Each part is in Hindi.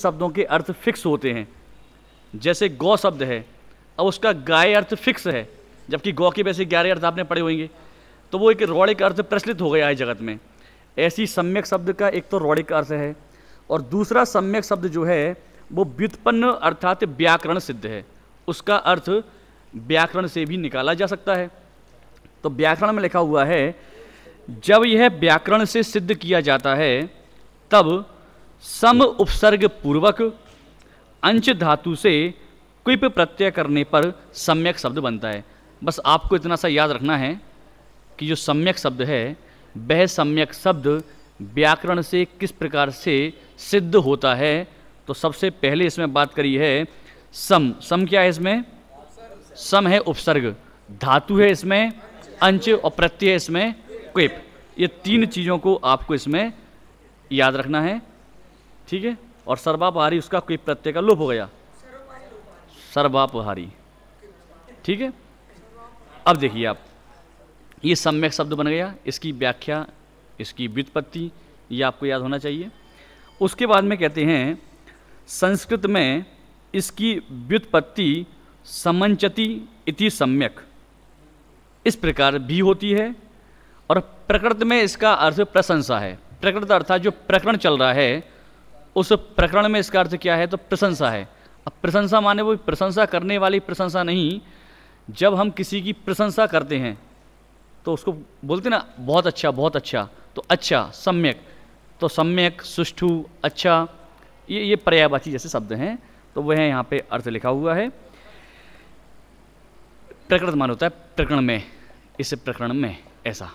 शब्दों के अर्थ फिक्स होते हैं। जैसे गौ शब्द है, अब उसका गाय अर्थ फिक्स है, जबकि गौ के वैसे 11 अर्थ आपने पढ़े होंगे, तो वो एक रौड़िक अर्थ प्रचलित हो गया है जगत में। ऐसी सम्यक शब्द का एक तो रौड़िक अर्थ है, और दूसरा सम्यक शब्द जो है वो व्युत्पन्न अर्थात व्याकरण सिद्ध है, उसका अर्थ व्याकरण से भी निकाला जा सकता है। तो व्याकरण में लिखा हुआ है, जब यह व्याकरण से सिद्ध किया जाता है तब सम उपसर्ग पूर्वक अंश धातु से क्विप प्रत्यय करने पर सम्यक शब्द बनता है। बस आपको इतना सा याद रखना है कि जो सम्यक शब्द है वह सम्यक शब्द व्याकरण से किस प्रकार से सिद्ध होता है। तो सबसे पहले इसमें बात करी है सम। सम क्या है इसमें? सम है उपसर्ग, धातु है इसमें अंश, और प्रत्यय इसमें क्विप। ये तीन चीज़ों को आपको इसमें याद रखना है, ठीक है। और सर्वापहारी उसका क्विप प्रत्यय का लोप हो गया, सर्वापहारी, ठीक है। अब देखिए आप, ये सम्यक शब्द बन गया, इसकी व्याख्या, इसकी व्युत्पत्ति ये आपको याद होना चाहिए। उसके बाद में कहते हैं संस्कृत में इसकी व्युत्पत्ति समंचति इति सम्यक इस प्रकार भी होती है, और प्रकृत में इसका अर्थ प्रशंसा है। प्रकृत अर्थात जो प्रकरण चल रहा है उस प्रकरण में इसका अर्थ क्या है? तो प्रशंसा है। अब प्रशंसा माने वो प्रशंसा करने वाली प्रशंसा नहीं, जब हम किसी की प्रशंसा करते हैं तो उसको बोलते ना बहुत अच्छा, तो अच्छा सम्यक, तो सम्यक, सुष्ठु, अच्छा, ये पर्यायवाची जैसे शब्द हैं, तो वह यहाँ पे अर्थ लिखा हुआ है। प्रकृत मान होता है प्रकरण में, इस प्रकरण में ऐसा,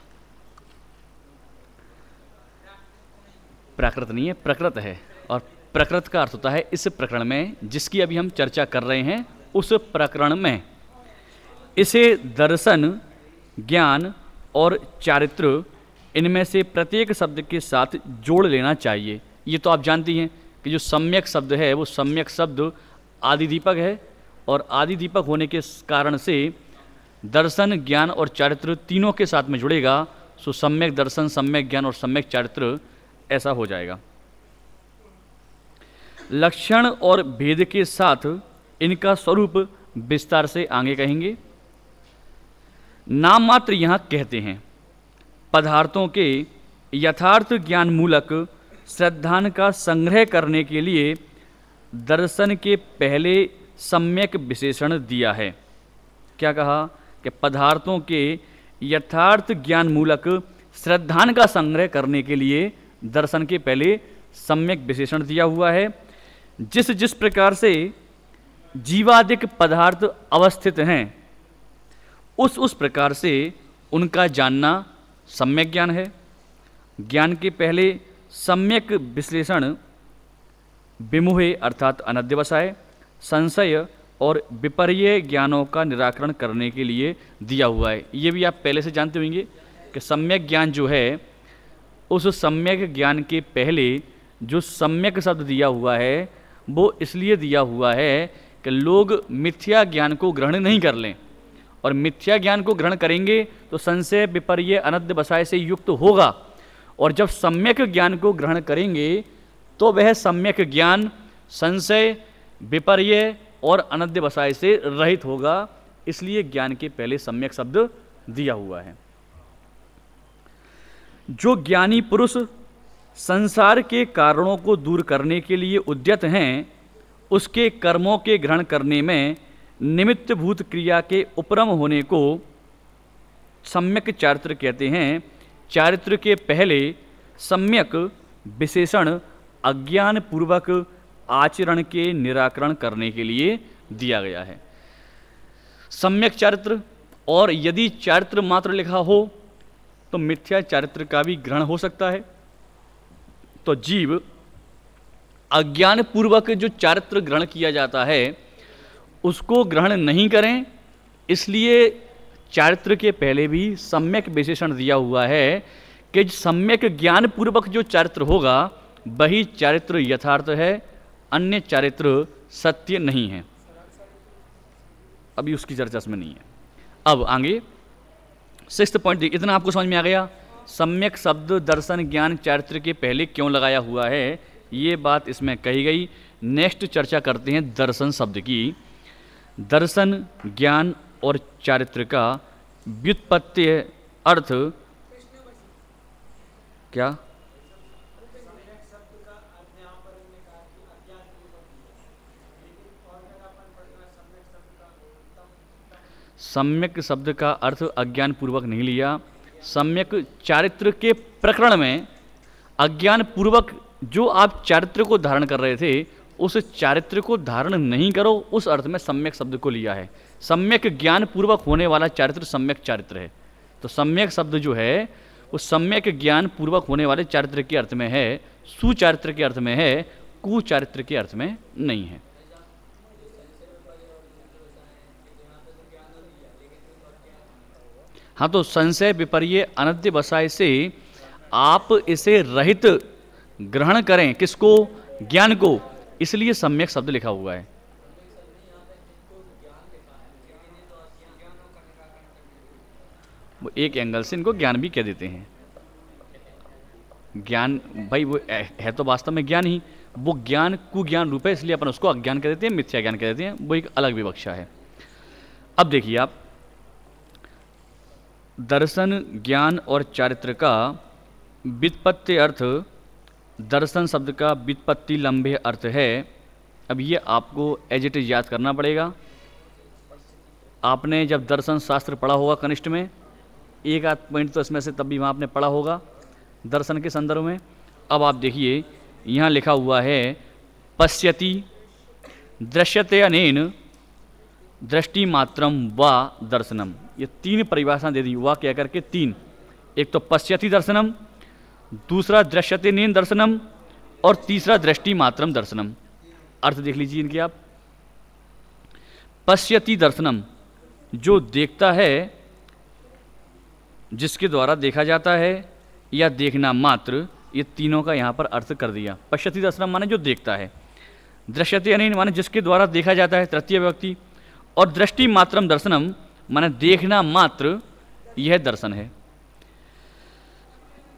प्राकृत नहीं है, प्रकृत है, और प्रकृत का अर्थ होता है इस प्रकरण में, जिसकी अभी हम चर्चा कर रहे हैं उस प्रकरण में। इसे दर्शन, ज्ञान और चारित्र, इनमें से प्रत्येक शब्द के साथ जोड़ लेना चाहिए। ये तो आप जानती हैं कि जो सम्यक शब्द है वो सम्यक शब्द आदि दीपक है, और आदि दीपक होने के कारण से दर्शन, ज्ञान और चारित्र तीनों के साथ में जुड़ेगा, सो सम्यक दर्शन, सम्यक ज्ञान और सम्यक चारित्र ऐसा हो जाएगा। लक्षण और भेद के साथ इनका स्वरूप विस्तार से आगे कहेंगे। नाम मात्र यहाँ कहते हैं। पदार्थों के यथार्थ ज्ञान मूलक श्रद्धान का संग्रह करने के लिए दर्शन के पहले सम्यक विशेषण दिया है। क्या कहा? कि पदार्थों के यथार्थ ज्ञान मूलक श्रद्धान का संग्रह करने के लिए दर्शन के पहले सम्यक विशेषण दिया हुआ है। जिस जिस प्रकार से जीवादिक पदार्थ अवस्थित हैं उस प्रकार से उनका जानना सम्यक ज्ञान है। ज्ञान के पहले सम्यक विश्लेषण विमुहे अर्थात अनध्यवसाय, संशय और विपर्य ज्ञानों का निराकरण करने के लिए दिया हुआ है। ये भी आप पहले से जानते होंगे कि सम्यक ज्ञान जो है उस सम्यक ज्ञान के पहले जो सम्यक शब्द दिया हुआ है वो इसलिए दिया हुआ है कि लोग मिथ्या ज्ञान को ग्रहण नहीं कर लें, और मिथ्या ज्ञान को ग्रहण करेंगे तो संशय, विपर्य, अनध्यवसाय से युक्त होगा, और जब सम्यक ज्ञान को ग्रहण करेंगे तो वह सम्यक ज्ञान संशय, विपर्य और अनध्यवसाय से रहित होगा। इसलिए ज्ञान के पहले सम्यक शब्द दिया हुआ है। जो ज्ञानी पुरुष संसार के कारणों को दूर करने के लिए उद्यत हैं उसके कर्मों के ग्रहण करने में निमित्तभूत क्रिया के उपरम होने को सम्यक चारित्र कहते हैं। चारित्र के पहले सम्यक विशेषण अज्ञान पूर्वक आचरण के निराकरण करने के लिए दिया गया है। सम्यक चारित्र, और यदि चारित्र मात्र लिखा हो तो मिथ्या चारित्र का भी ग्रहण हो सकता है। तो जीव अज्ञान पूर्वक जो चारित्र ग्रहण किया जाता है उसको ग्रहण नहीं करें, इसलिए चारित्र के पहले भी सम्यक विशेषण दिया हुआ है कि सम्यक ज्ञान पूर्वक जो चारित्र होगा वही चारित्र यथार्थ है, अन्य चारित्र सत्य नहीं है। अभी उसकी चर्चा इसमें नहीं है। अब आगे 6th पॉइंट, इतना आपको समझ में आ गया। सम्यक शब्द दर्शन ज्ञान चारित्र के पहले क्यों लगाया हुआ है, ये बात इसमें कही गई। नेक्स्ट चर्चा करते हैं दर्शन शब्द की। दर्शन ज्ञान और चारित्र का व्युत्पत्ति अर्थ क्या? सम्यक शब्द का अर्थ अज्ञान पूर्वक नहीं लिया। सम्यक चारित्र के प्रकरण में अज्ञान पूर्वक जो आप चारित्र को धारण कर रहे थे उस चारित्र को धारण नहीं करो, उस अर्थ में सम्यक शब्द को लिया है। सम्यक ज्ञान पूर्वक होने वाला चारित्र सम्यक चारित्र है। तो सम्यक शब्द जो है वो सम्यक ज्ञान पूर्वक होने वाले चारित्र के अर्थ में है, सुचारित्र के अर्थ में है, कुचारित्र के अर्थ में नहीं है। हाँ, तो संशय विपर्य अनध्यवसाय से आप इसे रहित ग्रहण करें, किसको? ज्ञान को, इसलिए सम्यक शब्द लिखा हुआ है। वो एक एंगल से इनको ज्ञान भी कह देते हैं। ज्ञान भाई वो है तो वास्तव में ज्ञान ही, वो ज्ञान कुज्ञान रूप है, इसलिए अपन उसको अज्ञान कह देते हैं, मिथ्या ज्ञान कह देते हैं, वो एक अलग विवक्षा है। अब देखिए आप, दर्शन ज्ञान और चारित्र का व्युत्पत्ति अर्थ, दर्शन शब्द का व्युत्पत्ति लंबे अर्थ है। अब ये आपको एज इट इज याद करना पड़ेगा। आपने जब दर्शन शास्त्र पढ़ा होगा कनिष्ठ में, एक आध पॉइंट तो इसमें से तब भी वहाँ आपने पढ़ा होगा दर्शन के संदर्भ में। अब आप देखिए यहाँ लिखा हुआ है पश्यति दृश्यते अनेन दृष्टि मात्रम व दर्शनम। ये तीन परिभाषा दे दी, वा कह करके तीन। एक तो पश्यति दर्शनम, दूसरा दृश्यते नेन दर्शनम और तीसरा दृष्टि मात्रम दर्शनम। अर्थ देख लीजिए इनके आप। पश्यति दर्शनम, जो देखता है, जिसके द्वारा देखा जाता है, या देखना मात्र, ये तीनों का यहाँ पर अर्थ कर दिया। पश्यति दर्शनम माने जो देखता है, दृश्यते अनेन माने जिसके द्वारा देखा जाता है, तृतीय व्यक्ति, और दृष्टि मात्रम दर्शनम माने देखना मात्र, यह दर्शन है।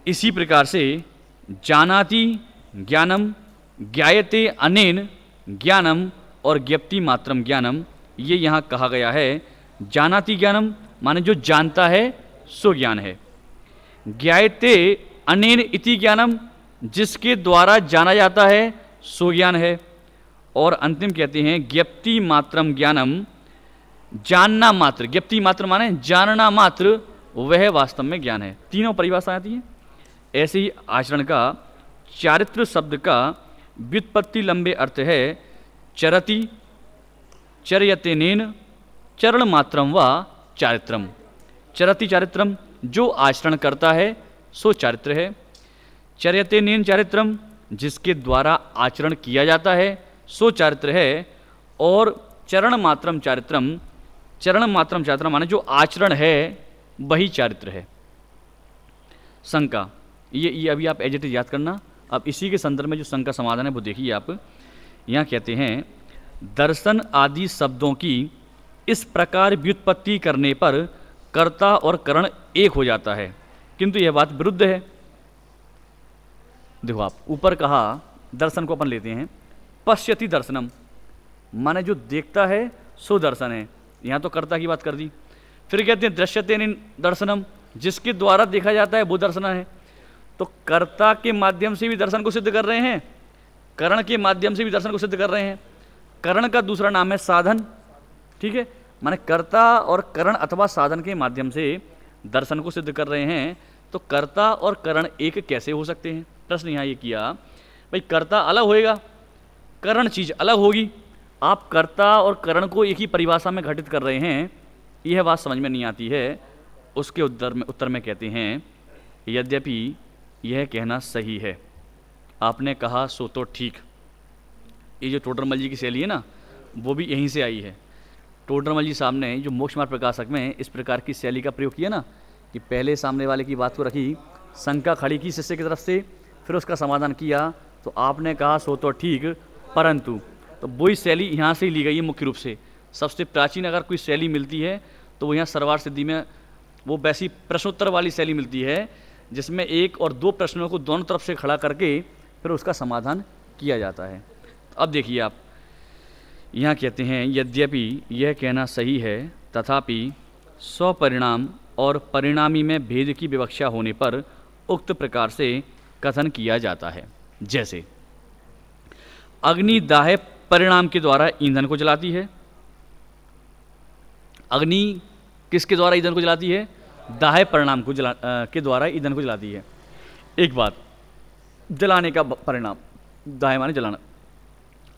इसी प्रकार से जानाति ज्ञानम, ज्ञायते अनेन ज्ञानम और ज्ञप्ति मात्रम ज्ञानम, ये यहाँ कहा गया है। जानाति ज्ञानम माने जो जानता है सो ज्ञान है। ज्ञायते अनेन इति ज्ञानम, जिसके द्वारा जाना जाता है सो ज्ञान है। और अंतिम कहते हैं ज्ञप्ति मात्रम ज्ञानम, जानना मात्र, ज्ञप्ति मात्र माने जानना मात्र, वह वास्तव में ज्ञान है। तीनों परिभाषा आती हैं। ऐसे ही आचरण का चारित्र शब्द का व्युत्पत्ति लंबे अर्थ है चरति चर्यते नेन चरण मात्रम व चारित्रम। चरति चारित्रम, जो आचरण करता है सो चारित्र है। चर्यते नेन चारित्रम, जिसके द्वारा आचरण किया जाता है सो चारित्र है। और चरण मात्रम चारित्रम, चरण मात्रम चारित्रम माने जो आचरण है वही चारित्र है। शंका, ये अभी आप एज इट इज याद करना। अब इसी के संदर्भ में जो शंका समाधान है वो देखिए आप। यहाँ कहते हैं दर्शन आदि शब्दों की इस प्रकार व्युत्पत्ति करने पर कर्ता और करण एक हो जाता है, किंतु यह बात विरुद्ध है। देखो आप, ऊपर कहा दर्शन को अपन लेते हैं, पश्यति दर्शनम माने जो देखता है सो दर्शन है, यहाँ तो कर्ता की बात कर दी। फिर कहते हैं दृश्यते दर्शनम, जिसके द्वारा देखा जाता है वो दर्शन है। तो कर्ता के माध्यम से भी दर्शन को सिद्ध कर रहे हैं, करण के माध्यम से भी दर्शन को सिद्ध कर रहे हैं। करण का दूसरा नाम है साधन, ठीक है, माने कर्ता और करण अथवा साधन के माध्यम से दर्शन को सिद्ध कर रहे हैं। तो कर्ता और करण एक कैसे हो सकते हैं? प्रश्न यहाँ ये किया, भाई कर्ता अलग होएगा, करण चीज अलग होगी। आप कर्ता और करण को एक ही परिभाषा में घटित कर रहे हैं, यह बात समझ में नहीं आती है। उसके उत्तर में कहते हैं यद्यपि यह कहना सही है, आपने कहा सो तो ठीक। ये जो टोडरमल जी की शैली है ना, वो भी यहीं से आई है। टोडरमल जी साहब ने जो मोक्ष मार्ग प्रकाशक में इस प्रकार की शैली का प्रयोग किया ना, कि पहले सामने वाले की बात को रखी, शंका खड़ी की शिष्य की तरफ से, फिर उसका समाधान किया, तो आपने कहा सो तो ठीक परंतु, तो वही शैली यहाँ से ही ली गई है मुख्य रूप से। सबसे प्राचीन अगर कोई शैली मिलती है तो वो यहाँ सरवार सिद्धि में वो वैसी प्रश्नोत्तर वाली शैली मिलती है, जिसमें एक और दो प्रश्नों को दोनों तरफ से खड़ा करके फिर उसका समाधान किया जाता है। अब देखिए आप यहाँ कहते हैं, यद्यपि यह कहना सही है तथापि स्वपरिणाम और परिणामी में भेद की विवक्षा होने पर उक्त प्रकार से कथन किया जाता है। जैसे अग्नि दाह परिणाम के द्वारा ईंधन को जलाती है। अग्नि किसके द्वारा ईंधन को जलाती है? दाह परिणाम को के द्वारा ईंधन को जलाती है। एक बात, जलाने का परिणाम, दाह माने जलाना।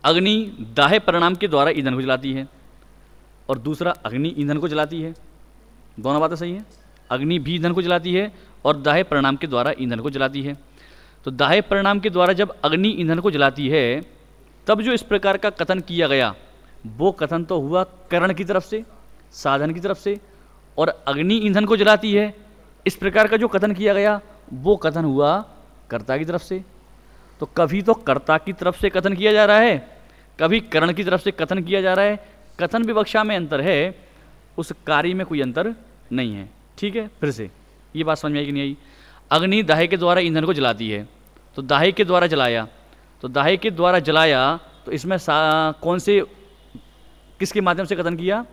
अग्नि दाह परिणाम के द्वारा ईंधन को जलाती है और दूसरा अग्नि ईंधन को जलाती है। दोनों बातें सही हैं। अग्नि भी ईंधन को जलाती है और दाह परिणाम के द्वारा ईंधन को जलाती है। तो दाह परिणाम के द्वारा जब अग्नि ईंधन को जलाती है तब जो इस प्रकार का कथन किया गया वो कथन तो हुआ करण की तरफ से, साधन की तरफ से, और अग्नि ईंधन को जलाती है इस प्रकार का जो कथन किया गया वो कथन हुआ कर्ता की तरफ से। तो कभी तो कर्ता की तरफ से कथन किया जा रहा है, कभी करण की तरफ से कथन किया जा रहा है। कथन विवक्षा में अंतर है, उस कार्य में कोई अंतर नहीं है। ठीक है, फिर से ये बात समझ में आई कि नहीं आई? अग्नि दाह के द्वारा ईंधन को जलाती है, तो दाह के द्वारा जलाया, तो दाह के द्वारा जलाया तो इसमें कौन से, किसके माध्यम से कथन किया?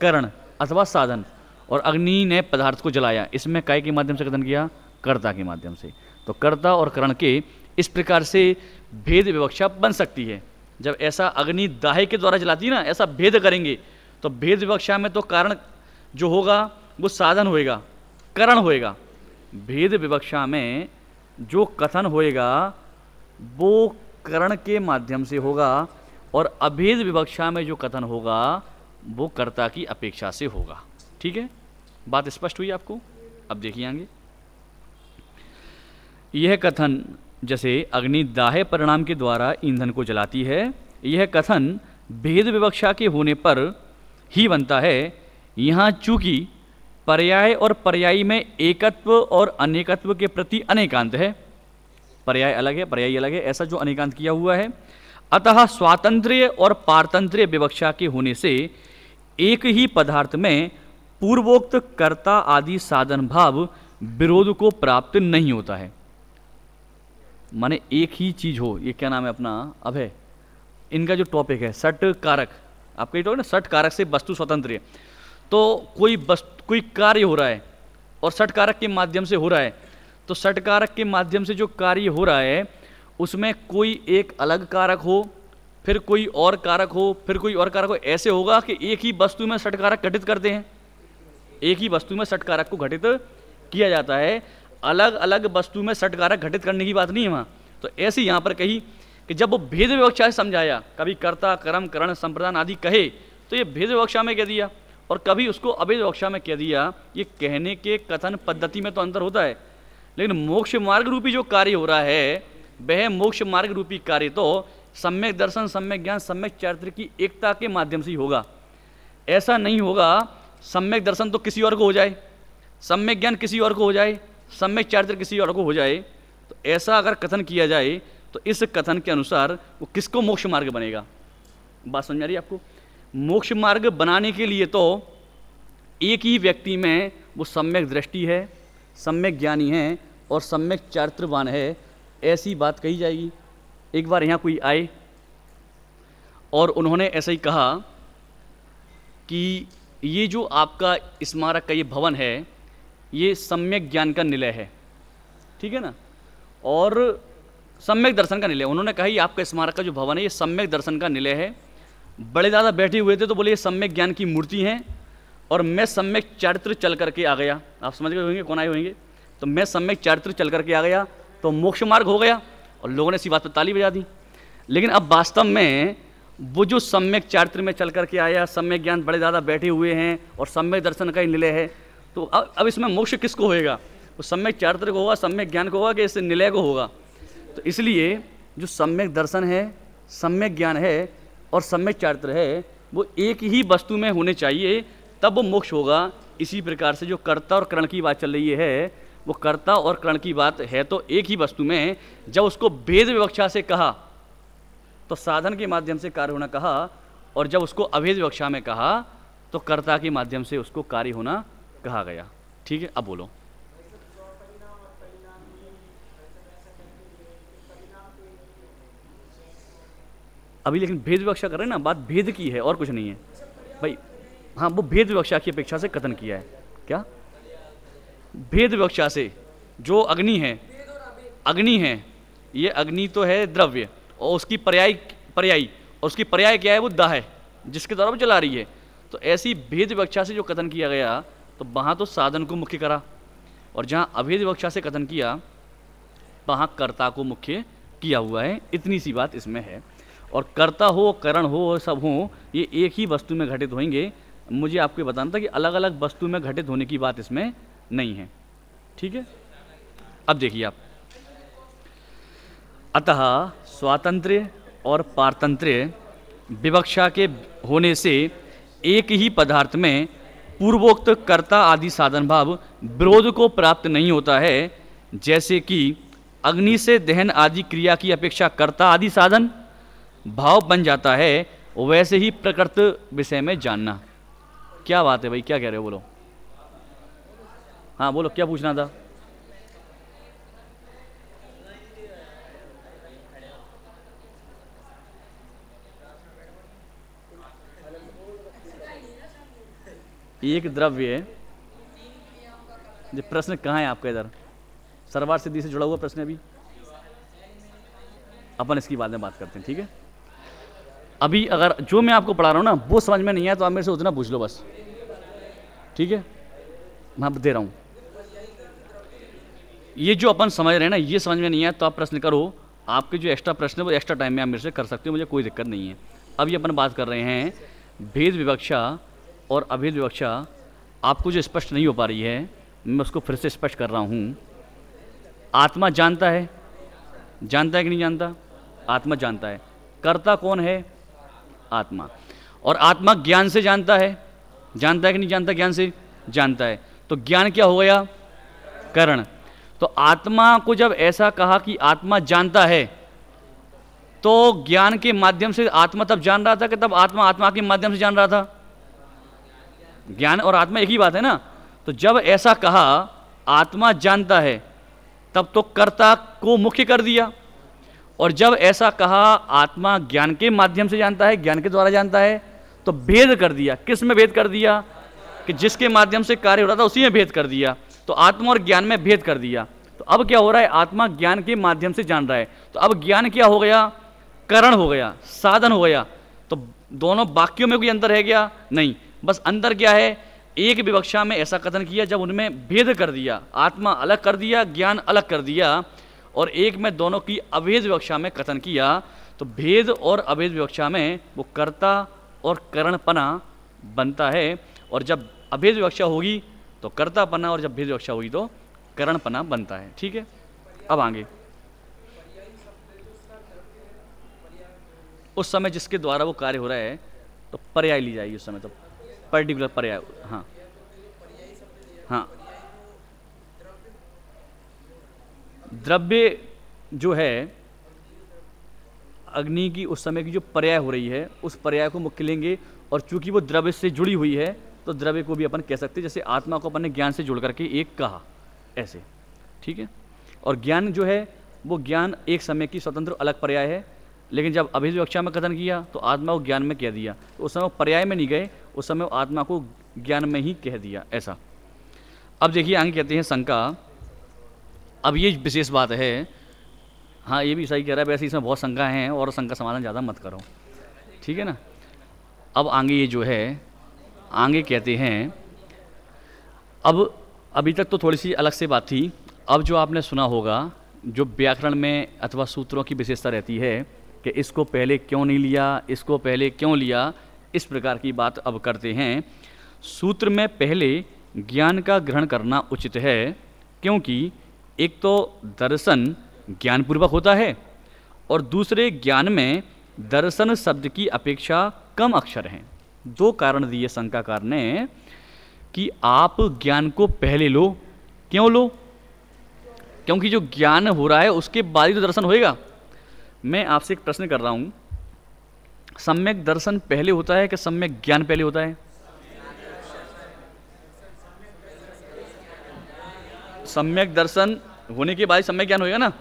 करण अथवा साधन। और अग्नि ने पदार्थ को जलाया, इसमें काय के माध्यम से कथन किया? कर्ता के माध्यम से। तो कर्ता और करण के इस प्रकार से भेद विवक्षा बन सकती है। जब ऐसा अग्नि दाह के द्वारा जलाती है ना, ऐसा भेद करेंगे तो भेद विवक्षा में तो कारण जो होगा वो साधन होएगा, करण होएगा। भेद विवक्षा में जो कथन होएगा वो करण के माध्यम से होगा और अभेद विवक्षा में जो कथन होगा वो कर्ता की अपेक्षा से होगा। ठीक है, बात स्पष्ट हुई आपको? अब देखिए आगे, यह कथन जैसे अग्नि दाह परिणाम के द्वारा ईंधन को जलाती है, यह कथन भेद विवक्षा के होने पर ही बनता है। यहाँ चूंकि पर्याय और पर्यायी में एकत्व और अनेकत्व के प्रति अनेकांत है, पर्याय अलग है पर्यायी अलग है, ऐसा जो अनेकांत किया हुआ है, अतः स्वातंत्र्य और पारतंत्र्य विवक्षा के होने से एक ही पदार्थ में पूर्वोक्त कर्ता आदि साधन भाव विरोध को प्राप्त नहीं होता है। माने एक ही चीज हो, ये क्या नाम है अपना अभय, इनका जो टॉपिक है सट कारक, आपका ये टॉपिक ना, सट कारक से वस्तु स्वतंत्र। तो कोई कार्य हो रहा है और सट कारक के माध्यम से हो रहा है, तो सट कारक के माध्यम से जो कार्य हो रहा है उसमें कोई एक अलग कारक हो, फिर कोई और कारक हो, फिर कोई और कारक हो। ऐसे होगा कि एक ही वस्तु में सट कारक घटित करते हैं, एक ही वस्तु में सट कारक को घटित किया जाता है। अलग अलग वस्तु में सट कारक घटित करने की बात नहीं है वहाँ। तो ऐसे यहाँ पर कही कि जब वो भेद विवक्षा से समझाया, कभी कर्ता कर्म करण संप्रदान आदि कहे तो ये भेद विवक्षा में कह दिया और कभी उसको अभेद विवक्षा में कह दिया। ये कहने के कथन पद्धति में तो अंतर होता है, लेकिन मोक्ष मार्ग रूपी जो कार्य हो रहा है वह मोक्ष मार्ग रूपी कार्य तो सम्यक दर्शन, सम्यक ज्ञान, सम्यक चारित्र की एकता के माध्यम से ही होगा। ऐसा नहीं होगा सम्यक दर्शन तो किसी और को हो जाए, सम्यक ज्ञान किसी और को हो जाए, सम्यक चारित्र किसी और को हो जाए। तो ऐसा अगर कथन किया जाए तो इस कथन के अनुसार वो किसको मोक्ष मार्ग बनेगा? बात समझ आ रही है आपको? मोक्ष मार्ग बनाने के लिए तो एक ही व्यक्ति में वो सम्यक दृष्टि है, सम्यक ज्ञानी है और सम्यक चारित्रवान है, ऐसी बात कही जाएगी। एक बार यहाँ कोई आए और उन्होंने ऐसा ही कहा कि ये जो आपका स्मारक का ये भवन है ये सम्यक ज्ञान का निलय है, ठीक है ना, और सम्यक दर्शन का निलय। उन्होंने कहा ये आपका स्मारक का जो भवन है ये सम्यक दर्शन का निलय है। बड़े दादा बैठे हुए थे तो बोले ये सम्यक ज्ञान की मूर्ति हैं और मैं सम्यक चारित्र चल करके आ गया। आप समझ गए होंगे कौन आए होंगे? तो मैं सम्यक चारित्र चल करके आ गया तो मोक्ष मार्ग हो गया और लोगों ने इसी बात पर ताली बजा दी। लेकिन अब वास्तव में वो जो सम्यक चारित्र में चल करके आया, सम्यक ज्ञान बड़े दादा बैठे हुए हैं और सम्यक दर्शन का ही निलय है, तो अब इसमें मोक्ष किसको होएगा? वो सम्यक चारित्र को होगा, सम्यक ज्ञान को होगा कि इस निलय को होगा? तो इसलिए जो सम्यक दर्शन है, सम्यक ज्ञान है और सम्यक चारित्र है वो एक ही वस्तु में होने चाहिए, तब वो मोक्ष होगा। इसी प्रकार से जो कर्ता और करण की बात चल रही है वो कर्ता और करण की बात है तो एक ही वस्तु में। जब उसको भेद विवक्षा से कहा तो साधन के माध्यम से कार्य होना कहा, और जब उसको अभेद विवक्षा में कहा तो कर्ता के माध्यम से उसको कार्य होना कहा गया। ठीक है, अब बोलो। अभी लेकिन भेद विवक्षा कर रहे हैं ना, बात भेद की है और कुछ नहीं है भाई। हाँ, वो भेद विवक्षा की अपेक्षा से कथन किया है। क्या भेद विवक्षा से? जो अग्नि है, अग्नि है, ये अग्नि तो है द्रव्य, और उसकी पर्यायी और उसकी पर्याय क्या है? वो दाह है, जिसके द्वारा वो जला रही है। तो ऐसी भेद विवक्षा से जो कथन किया गया, तो वहाँ तो साधन को मुख्य करा, और जहाँ अभेद विवक्षा से कथन किया वहाँ कर्ता को मुख्य किया हुआ है। इतनी सी बात इसमें है। और कर्ता हो, करण हो, सब हो, ये एक ही वस्तु में घटित होंगे। मुझे आपको बताना था कि अलग अलग वस्तु में घटित होने की बात इसमें नहीं है। ठीक है, अब देखिए आप, अतः स्वातंत्र्य और पारतंत्र्य विवक्षा के होने से एक ही पदार्थ में पूर्वोक्त कर्ता आदि साधन भाव विरोध को प्राप्त नहीं होता है। जैसे कि अग्नि से दहन आदि क्रिया की अपेक्षा कर्ता आदि साधन भाव बन जाता है, वैसे ही प्रकृत विषय में जानना। क्या बात है भाई, क्या कह रहे हो? बोलो। हाँ बोलो, क्या पूछना था? एक द्रव्य है, ये प्रश्न कहाँ है आपका? इधर सर्वार सिद्धि से जुड़ा हुआ प्रश्न है। अभी अपन इसकी बाद में बात करते हैं, ठीक है? अभी अगर जो मैं आपको पढ़ा रहा हूँ ना वो समझ में नहीं आया तो आप मेरे से उतना पूछ लो बस, ठीक है? मैं दे रहा हूँ, ये जो अपन समझ रहे हैं ना, ये समझ में नहीं आया तो आप प्रश्न करो। आपके जो एक्स्ट्रा प्रश्न है वो एक्स्ट्रा टाइम में आप मेरे से कर सकते हो, मुझे कोई दिक्कत नहीं है। अभी अपन बात कर रहे हैं भेद विवक्षा और अभेद विवक्षा। आपको जो स्पष्ट नहीं हो पा रही है, मैं उसको फिर से स्पष्ट कर रहा हूँ। आत्मा जानता है, जानता है कि नहीं जानता? आत्मा जानता है। कर्ता कौन है? आत्मा। और आत्मा ज्ञान से जानता है, जानता है कि नहीं जानता? ज्ञान से जानता है। तो ज्ञान क्या हो गया? करण। तो आत्मा को जब ऐसा कहा कि आत्मा जानता है, तो ज्ञान के माध्यम से आत्मा तब जान रहा था कि तब आत्मा के माध्यम से जान रहा था? ज्ञान और आत्मा एक ही बात है ना। तो जब ऐसा कहा आत्मा जानता है, तब तो कर्ता को मुख्य कर दिया। और जब ऐसा कहा आत्मा ज्ञान के माध्यम से जानता है, ज्ञान के द्वारा जानता है, तो भेद कर दिया। किस में भेद कर दिया? कि जिसके माध्यम से कार्य हो रहा था उसी में भेद कर दिया। तो आत्मा और ज्ञान में भेद कर दिया। तो अब क्या हो रहा है? आत्मा ज्ञान के माध्यम से जान रहा है। तो अब ज्ञान क्या हो गया? करण हो गया, साधन हो गया। तो दोनों वाक्यों में कोई अंतर है क्या? नहीं। बस अंतर क्या है? एक विवक्षा में ऐसा कथन किया जब उनमें भेद कर दिया, आत्मा अलग कर दिया, ज्ञान अलग कर दिया, और एक में दोनों की अभेद विवक्षा में कथन किया। तो भेद और अभेद विवक्षा में वो कर्ता और करणपना बनता है, और जब अभेद विवक्षा होगी तो कर्तापना, और जब भेद विवक्षा होगी तो करणपना बनता है। ठीक है, अब आगे उस समय जिसके द्वारा वो कार्य हो रहा है तो पर्याय ली जाएगी उस समय, तो पर्टिकुलर पर्याय। हाँ हाँ, द्रव्य जो है अग्नि की उस समय की जो पर्याय हो रही है, उस पर्याय को मुख्य लेंगे। और चूंकि वो द्रव्य से जुड़ी हुई है तो द्रव्य को भी अपन कह सकते हैं। जैसे आत्मा को अपन ने ज्ञान से जुड़ करके एक कहा, ऐसे। ठीक है, और ज्ञान जो है वो ज्ञान एक समय की स्वतंत्र अलग पर्याय है। लेकिन जब अभेद विवक्षा में कथन किया तो आत्मा को ज्ञान में कह दिया, तो उस समय पर्याय में नहीं गए, उस समय आत्मा को ज्ञान में ही कह दिया, ऐसा। अब देखिए आगे कहते हैं शंका। अब ये विशेष बात है, हाँ ये भी सही कह रहा है, वैसे इसमें बहुत शंकाएं हैं और शंका समाधान ज़्यादा मत करो, ठीक है ना। अब आगे ये जो है आगे कहते हैं, अब अभी तक तो थोड़ी सी अलग से बात थी। अब जो आपने सुना होगा, जो व्याकरण में अथवा सूत्रों की विशेषता रहती है कि इसको पहले क्यों नहीं लिया, इसको पहले क्यों लिया, इस प्रकार की बात अब करते हैं। सूत्र में पहले ज्ञान का ग्रहण करना उचित है, क्योंकि एक तो दर्शन ज्ञानपूर्वक होता है और दूसरे ज्ञान में दर्शन शब्द की अपेक्षा कम अक्षर हैं। दो कारण दिए शंकाकार ने कि आप ज्ञान को पहले लो। क्यों लो? क्योंकि जो ज्ञान हो रहा है उसके बाद ही तो दर्शन होएगा। मैं आपसे एक प्रश्न कर रहा हूं, सम्यक दर्शन पहले होता है कि सम्यक ज्ञान पहले होता है? सम्यक दर्शन होने के बाद सम्यक ज्ञान होएगा ना।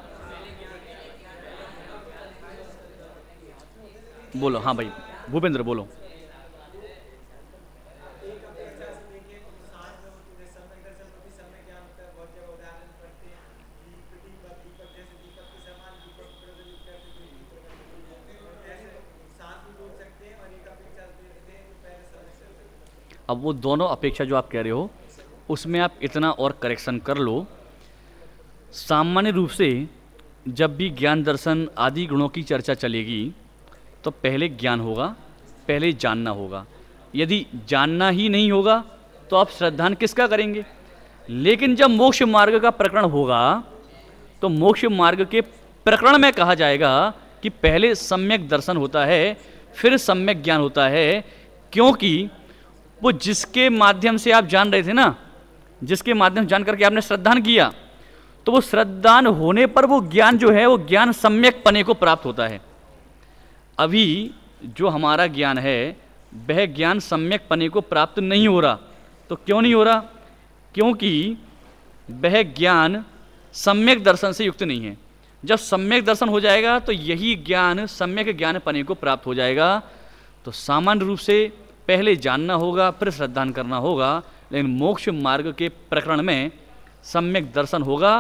बोलो। हाँ भाई भूपेंद्र बोलो। अब वो दोनों अपेक्षा जो आप कह रहे हो उसमें आप इतना और करेक्शन कर लो। सामान्य रूप से जब भी ज्ञान दर्शन आदि गुणों की चर्चा चलेगी तो पहले ज्ञान होगा, पहले जानना होगा। यदि जानना ही नहीं होगा तो आप श्रद्धान किसका करेंगे। लेकिन जब मोक्ष मार्ग का प्रकरण होगा तो मोक्ष मार्ग के प्रकरण में कहा जाएगा कि पहले सम्यक दर्शन होता है फिर सम्यक ज्ञान होता है। क्योंकि वो जिसके माध्यम से आप जान रहे थे ना, जिसके माध्यम से जान करके आपने श्रद्धान किया, तो वो श्रद्धान होने पर वो ज्ञान जो है वो ज्ञान सम्यक पने को प्राप्त होता है। अभी जो हमारा ज्ञान है वह ज्ञान सम्यक पने को प्राप्त नहीं हो रहा। तो क्यों नहीं हो रहा? क्योंकि वह ज्ञान सम्यक दर्शन से युक्त नहीं है। जब सम्यक दर्शन हो जाएगा तो यही ज्ञान सम्यक ज्ञान पने को प्राप्त हो जाएगा। तो सामान्य रूप से पहले जानना होगा फिर श्रद्धान करना होगा, लेकिन मोक्ष मार्ग के प्रकरण में सम्यक दर्शन होगा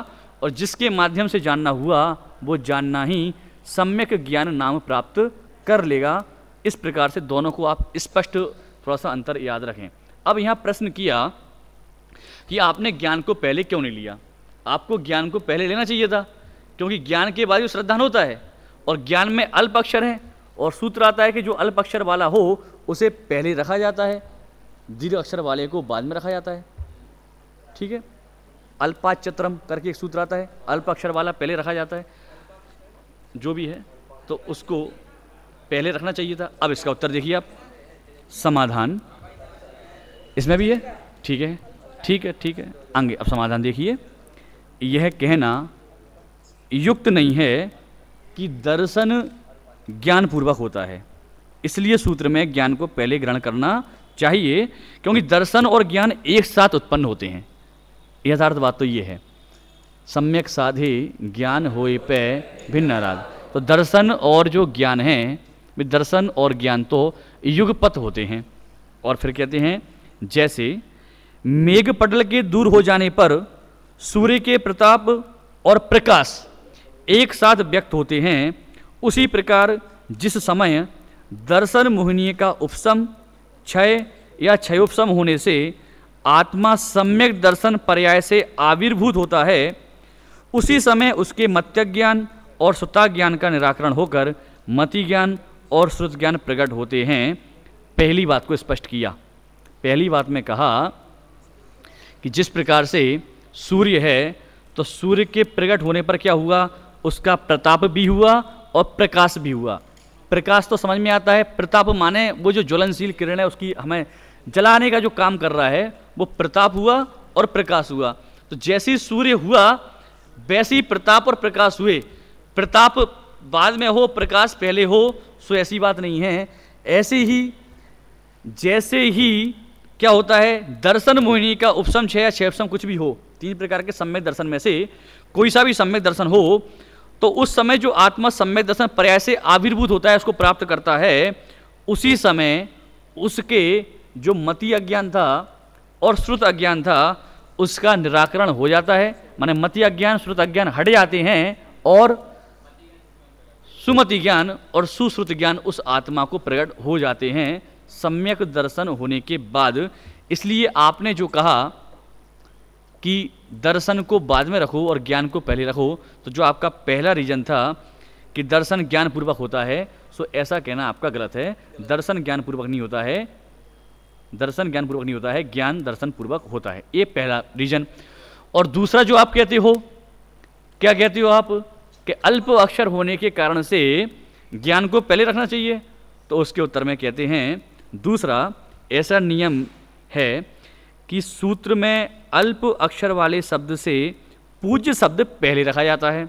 और जिसके माध्यम से जानना हुआ वो जानना ही सम्यक ज्ञान नाम प्राप्त कर लेगा। इस प्रकार से दोनों को आप स्पष्ट थोड़ा सा अंतर याद रखें। अब यहाँ प्रश्न किया कि आपने ज्ञान को पहले क्यों नहीं लिया। आपको ज्ञान को पहले लेना चाहिए था, क्योंकि ज्ञान के बाद जो श्रद्धान होता है और ज्ञान में अल्प अक्षर है और सूत्र आता है कि जो अल्प अक्षर वाला हो उसे पहले रखा जाता है, दीर्घ अक्षर वाले को बाद में रखा जाता है। ठीक है, अल्पाचत्रम करके एक सूत्र आता है, अल्प अक्षर वाला पहले रखा जाता है, जो भी है तो उसको पहले रखना चाहिए था। अब इसका उत्तर देखिए आप, समाधान इसमें भी है। ठीक है ठीक है ठीक है, आगे अब समाधान देखिए। यह कहना युक्त नहीं है कि दर्शन ज्ञानपूर्वक होता है, इसलिए सूत्र में ज्ञान को पहले ग्रहण करना चाहिए, क्योंकि दर्शन और ज्ञान एक साथ उत्पन्न होते हैं। यथार्थ बात तो ये है, सम्यक साधे ज्ञान होए पे भिन्न राग। तो दर्शन और जो ज्ञान है, दर्शन और ज्ञान तो युगपत होते हैं। और फिर कहते हैं जैसे मेघ पटल के दूर हो जाने पर सूर्य के प्रताप और प्रकाश एक साथ व्यक्त होते हैं, उसी प्रकार जिस समय दर्शन मोहिनी का उपशम क्षय या क्षयोपशम होने से आत्मा सम्यक दर्शन पर्याय से आविर्भूत होता है, उसी समय उसके मत्य ज्ञान और श्रुता ज्ञान का निराकरण होकर मति ज्ञान और श्रुत ज्ञान प्रकट होते हैं। पहली बात को स्पष्ट किया। पहली बात में कहा कि जिस प्रकार से सूर्य है तो सूर्य के प्रकट होने पर क्या हुआ, उसका प्रताप भी हुआ और प्रकाश भी हुआ। प्रकाश तो समझ में आता है, प्रताप माने वो जो ज्वलनशील किरण है उसकी हमें जलाने का जो काम कर रहा है वो प्रताप हुआ और प्रकाश हुआ। तो जैसे ही सूर्य हुआ वैसे ही प्रताप और प्रकाश हुए। प्रताप बाद में हो प्रकाश पहले हो, सो ऐसी बात नहीं है। ऐसे ही जैसे ही क्या होता है, दर्शन मोहिनी का उपशम क्षय या क्षयोपशम कुछ भी हो, तीन प्रकार के सम्यक दर्शन में से कोई सा भी सम्यक दर्शन हो, तो उस समय जो आत्मा सम्यक दर्शन पर्याय से आविर्भूत होता है, उसको प्राप्त करता है, उसी समय उसके जो मति अज्ञान था और श्रुत अज्ञान था उसका निराकरण हो जाता है। माने मति अज्ञान श्रुत अज्ञान हट जाते हैं और सुमति ज्ञान और सुश्रुत ज्ञान उस आत्मा को प्रकट हो जाते हैं सम्यक दर्शन होने के बाद। इसलिए आपने जो कहा कि दर्शन को बाद में रखो और ज्ञान को पहले रखो, तो जो आपका पहला रीजन था कि दर्शन ज्ञान पूर्वक होता है, सो ऐसा कहना आपका गलत है। दर्शन ज्ञान पूर्वक नहीं होता है, दर्शन ज्ञान पूर्वक नहीं होता है, ज्ञान दर्शन पूर्वक होता है। ये पहला रीजन। और दूसरा जो आप कहते हो, क्या कहते हो आप कि अल्प अक्षर होने के कारण से ज्ञान को पहले रखना चाहिए, तो उसके उत्तर में कहते हैं दूसरा ऐसा नियम है कि सूत्र में अल्प अक्षर वाले शब्द से पूज्य शब्द पहले रखा जाता है,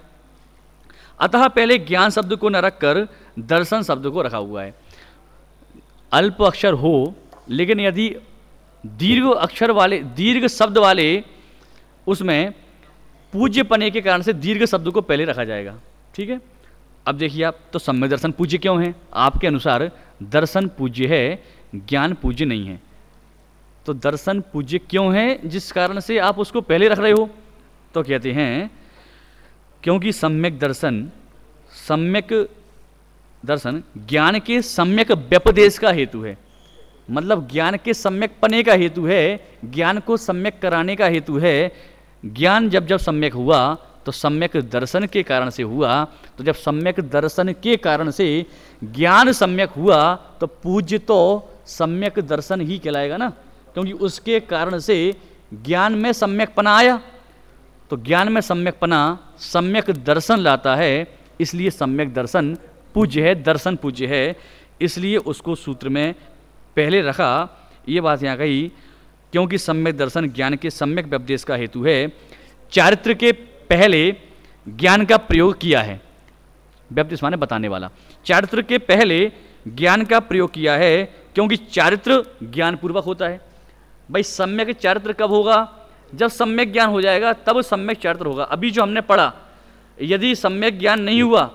अतः पहले ज्ञान शब्द को न रखकर दर्शन शब्द को रखा हुआ है। अल्प अक्षर हो लेकिन यदि दीर्घ अक्षर वाले, दीर्घ शब्द वाले, उसमें पूज्य पने के कारण से दीर्घ शब्द को पहले रखा जाएगा। ठीक है, अब देखिए आप, तो सम्यक दर्शन पूज्य क्यों है? आपके अनुसार दर्शन पूज्य है, ज्ञान पूज्य नहीं है। तो दर्शन पूज्य क्यों है जिस कारण से आप उसको पहले रख रहे हो? तो कहते हैं क्योंकि सम्यक दर्शन ज्ञान के सम्यक व्यपदेश का हेतु है। मतलब ज्ञान के सम्यक पने का हेतु है, ज्ञान को सम्यक कराने का हेतु है। ज्ञान जब जब सम्यक हुआ तो सम्यक दर्शन के कारण से हुआ। तो जब सम्यक दर्शन के कारण से ज्ञान सम्यक हुआ तो पूज्य तो सम्यक दर्शन ही कहलाएगा ना, क्योंकि उसके कारण से ज्ञान में सम्यकपना आया। तो ज्ञान में सम्यकपना सम्यक दर्शन लाता है, इसलिए सम्यक दर्शन पूज्य है, दर्शन पूज्य है, इसलिए उसको सूत्र में पहले रखा। ये बात यहाँ कही क्योंकि सम्यक दर्शन ज्ञान के सम्यक व्यपदेश का हेतु है। चारित्र के पहले ज्ञान का प्रयोग किया है। व्यपदेश माने बताने वाला। चारित्र के पहले ज्ञान का प्रयोग किया है क्योंकि चारित्र ज्ञान पूर्वक होता है। भाई सम्यक चारित्र कब होगा? जब सम्यक ज्ञान हो जाएगा तब सम्यक चारित्र होगा। अभी जो हमने पढ़ा, यदि सम्यक ज्ञान नहीं हुआ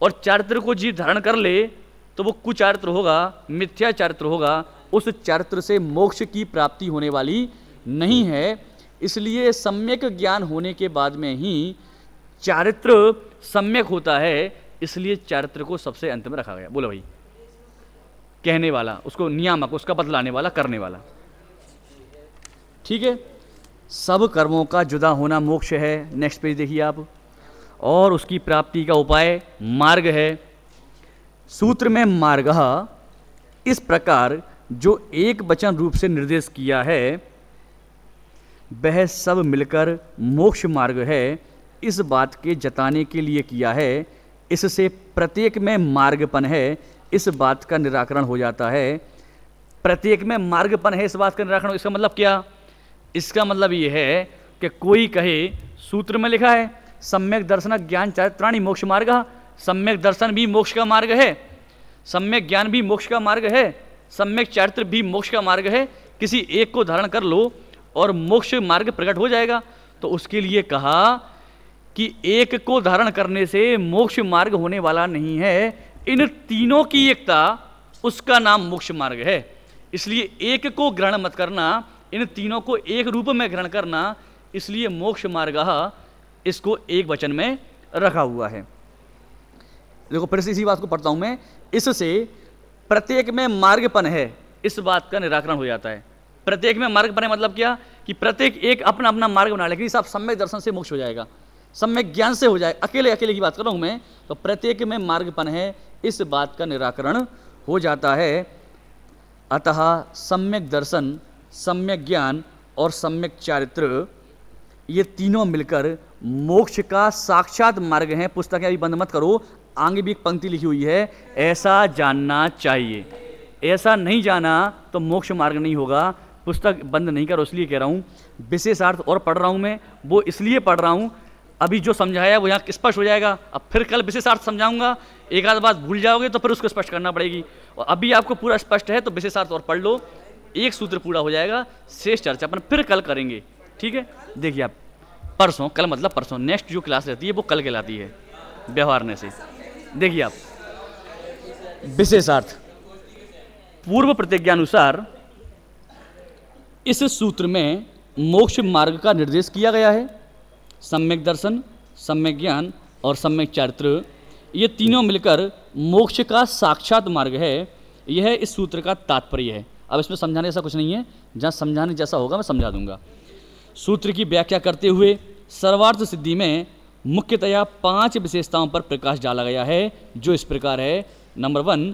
और चारित्र को जीव धारण कर ले तो वो कुचारित्र होगा, मिथ्या चारित्र होगा। उस चारित्र से मोक्ष की प्राप्ति होने वाली नहीं है। इसलिए सम्यक ज्ञान होने के बाद में ही चारित्र सम्यक होता है, इसलिए चारित्र को सबसे अंत में रखा गया। बोलो भाई, कहने वाला, उसको नियामक, उसका बतलाने वाला, करने वाला। ठीक है, सब कर्मों का जुदा होना मोक्ष है। नेक्स्ट पेज देखिए आप। और उसकी प्राप्ति का उपाय मार्ग है। सूत्र में मार्ग इस प्रकार जो एक वचन रूप से निर्देश किया है वह सब मिलकर मोक्ष मार्ग है, इस बात के जताने के लिए किया है। इससे प्रत्येक में मार्गपन है, इस बात का निराकरण हो जाता है। प्रत्येक में मार्गपन है, इस बात का निराकरण। इसका मतलब क्या? इसका मतलब ये है कि कोई कहे, सूत्र में लिखा है सम्यक दर्शन ज्ञान चारित्राणि मोक्ष मार्ग। सम्यक दर्शन भी मोक्ष का मार्ग है, सम्यक ज्ञान भी मोक्ष का मार्ग है, सम्यक चारित्र भी मोक्ष का मार्ग है। किसी एक को धारण कर लो और मोक्ष मार्ग प्रकट हो जाएगा। तो उसके लिए कहा कि एक को धारण करने से मोक्ष मार्ग होने वाला नहीं है। इन तीनों की एकता, उसका नाम मोक्ष मार्ग है। इसलिए एक को ग्रहण मत करना, इन तीनों को एक रूप में ग्रहण करना। इसलिए मोक्ष मार्ग इसको एक वचन में रखा हुआ है। देखो फिर से इसी बात को पढ़ता हूं मैं। इससे प्रत्येक में मार्गपन है, इस बात का निराकरण हो जाता है। प्रत्येक में मार्गपन है मतलब क्या? कि प्रत्येक एक अपना अपना मार्ग बना, लेकिन सब सम्यक दर्शन से मोक्ष हो जाएगा, सम्यक ज्ञान से हो जाए। अकेले अकेले की बात कर रहा हूं मैं। तो प्रत्येक में मार्गपन है, इस बात का निराकरण हो जाता है। अतः सम्यक दर्शन, सम्यक ज्ञान और सम्यक चारित्र, ये तीनों मिलकर मोक्ष का साक्षात मार्ग है। पुस्तक अभी बंद मत करो, आगे भी एक पंक्ति लिखी हुई है, ऐसा जानना चाहिए। ऐसा नहीं जाना तो मोक्ष मार्ग नहीं होगा। पुस्तक बंद नहीं करो, इसलिए कह रहा हूँ। विशेषार्थ और पढ़ रहा हूँ मैं, वो इसलिए पढ़ रहा हूँ अभी जो समझाया वो यहाँ स्पष्ट हो जाएगा। अब फिर कल विशेषार्थ समझाऊंगा, एक आध बात भूल जाओगे तो फिर उसको स्पष्ट करना पड़ेगी। और अभी आपको पूरा स्पष्ट है तो विशेषार्थ और पढ़ लो, एक सूत्र पूरा हो जाएगा। शेष चर्चा अपन फिर कल करेंगे, ठीक है? देखिए आप, परसों, कल मतलब परसों, नेक्स्ट जो क्लास रहती है वो कल कहलाती है व्यवहारने से। देखिए आप, विशेषार्थ पूर्व प्रतिज्ञानुसार इस सूत्र में मोक्ष मार्ग का निर्देश किया गया है। सम्यक दर्शन, सम्यक ज्ञान और सम्यक चारित्र, ये तीनों मिलकर मोक्ष का साक्षात मार्ग है। यह इस सूत्र का तात्पर्य है। अब इसमें समझाने जैसा कुछ नहीं है, जहाँ समझाने जैसा होगा मैं समझा दूंगा। सूत्र की व्याख्या करते हुए सर्वार्थ सिद्धि में मुख्यतया 5 विशेषताओं पर प्रकाश डाला गया है, जो इस प्रकार है। नंबर 1,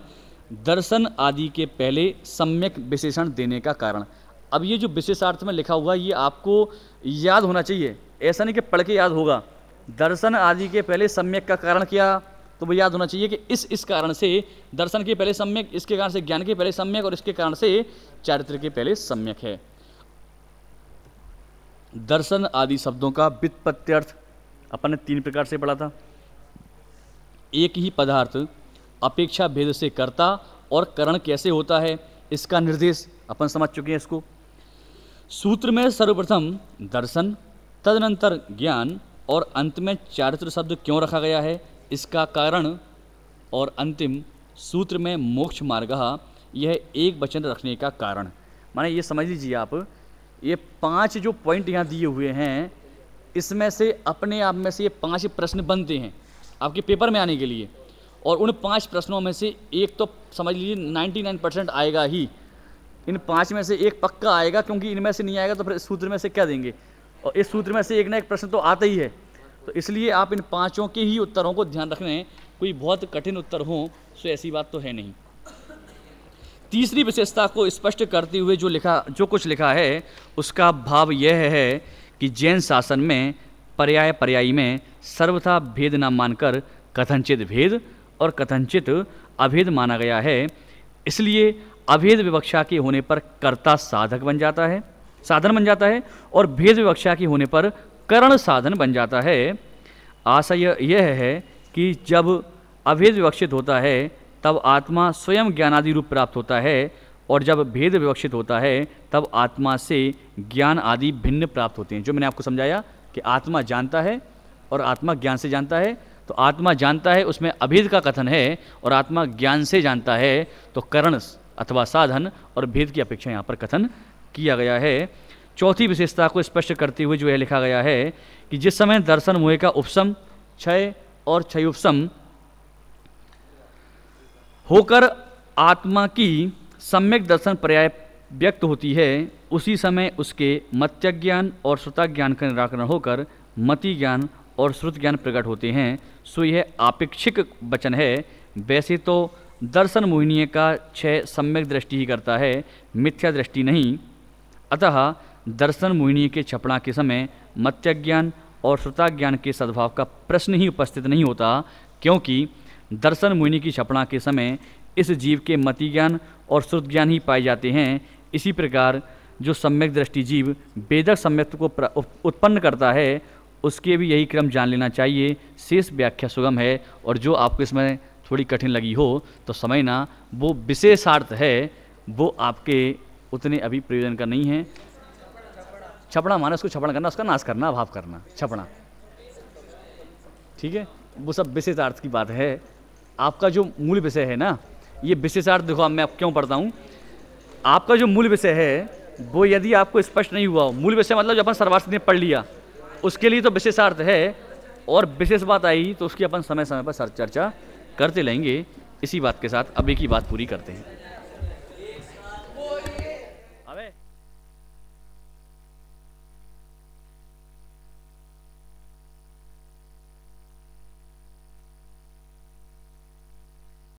दर्शन आदि के पहले सम्यक विशेषण देने का कारण। अब ये जो विशेषार्थ में लिखा हुआ ये आपको याद होना चाहिए, ऐसा नहीं कि पढ़ के याद होगा। दर्शन आदि के पहले सम्यक का कारण क्या, तो वो याद होना चाहिए कि इस कारण से दर्शन के पहले सम्यक, इसके कारण से ज्ञान के पहले सम्यक और इसके कारण से चारित्र के पहले सम्यक है। दर्शन आदि शब्दों का व्युत्पत्त्यर्थ अपन ने 3 प्रकार से पढ़ा था। एक ही पदार्थ अपेक्षा भेद से कर्ता और करण कैसे होता है, इसका निर्देश अपन समझ चुके हैं। इसको सूत्र में सर्वप्रथम दर्शन, तदनंतर ज्ञान और अंत में चारित्र शब्द क्यों रखा गया है, इसका कारण और अंतिम सूत्र में मोक्ष मार्गः, यह एक वचन रखने का कारण। माने ये समझ लीजिए आप, ये 5 जो पॉइंट यहाँ दिए हुए हैं, इसमें से अपने आप में से ये 5 प्रश्न बनते हैं आपके पेपर में आने के लिए, और उन 5 प्रश्नों में से एक तो समझ लीजिए 99% आएगा ही। इन 5 में से एक पक्का आएगा, क्योंकि इनमें से नहीं आएगा तो फिर इस सूत्र में से क्या देंगे, और इस सूत्र में से एक ना एक प्रश्न तो आता ही है। तो इसलिए आप इन 5 के ही उत्तरों को ध्यान रखना, कोई बहुत कठिन उत्तर हो सो ऐसी बात तो है नहीं। तीसरी विशेषता को स्पष्ट करते हुए जो कुछ लिखा है उसका भाव यह है कि जैन शासन में पर्याय पर्यायी में सर्वथा भेद न मानकर कथनचित भेद और कथनचित अभेद माना गया है। इसलिए अभेद विवक्षा के होने पर कर्ता साधक बन जाता है, साधन बन जाता है, और भेद विवक्षा के होने पर करण साधन बन जाता है। आशय यह है कि जब अभेद विवक्षित होता है तब आत्मा स्वयं ज्ञानादि रूप प्राप्त होता है, और जब भेद विवक्षित होता है तब आत्मा से ज्ञान आदि भिन्न प्राप्त होते हैं। जो मैंने आपको समझाया कि आत्मा जानता है और आत्मा ज्ञान से जानता है, तो आत्मा जानता है उसमें अभेद का कथन है, और आत्मा ज्ञान से जानता है तो करण अथवा साधन और भेद की अपेक्षा यहाँ पर कथन किया गया है। चौथी विशेषता को स्पष्ट करते हुए जो है लिखा गया है कि जिस समय दर्शन मोह का उपशम, क्षय और क्षयोपशम होकर आत्मा की सम्यक दर्शन पर्याय व्यक्त होती है, उसी समय उसके मत्य ज्ञान और श्रुता ज्ञान का निराकरण होकर मति ज्ञान और श्रुत ज्ञान प्रकट होते हैं। सो यह आपेक्षिक वचन है। वैसे तो दर्शन मोहिनीय का क्षय सम्यक दृष्टि ही करता है, मिथ्या दृष्टि नहीं। अतः दर्शन मोहिनी के छपड़ा के समय मत्य ज्ञान और श्रुता ज्ञान के सद्भाव का प्रश्न ही उपस्थित नहीं होता, क्योंकि दर्शन मोहिनी की छपड़ा के समय इस जीव के मति ज्ञान और श्रुत ज्ञान ही पाए जाते हैं। इसी प्रकार जो सम्यक दृष्टि जीव वेदक सम्यक्त्व को उत्पन्न करता है, उसके भी यही क्रम जान लेना चाहिए। शेष व्याख्या सुगम है, और जो आपको इसमें थोड़ी कठिन लगी हो तो समझना वो विशेषार्थ है, वो आपके उतने अभी प्रयोजन का नहीं है। छपड़ा माने उसको छपड़ा करना, उसका नाश करना, अभाव करना, छपड़ा, ठीक है, वो सब विशेषार्थ की बात है। आपका जो मूल विषय है ना, ये विशेषार्थ देखो मैं अब क्यों पढ़ता हूँ, आपका जो मूल विषय है वो यदि आपको स्पष्ट नहीं हुआ हो, मूल विषय मतलब जो अपन सर्वार्थ ने पढ़ लिया, उसके लिए तो विशेषार्थ है, और विशेष बात आई तो उसकी अपन समय समय पर चर्चा करते रहेंगे। इसी बात के साथ अब एक ही बात पूरी करते हैं।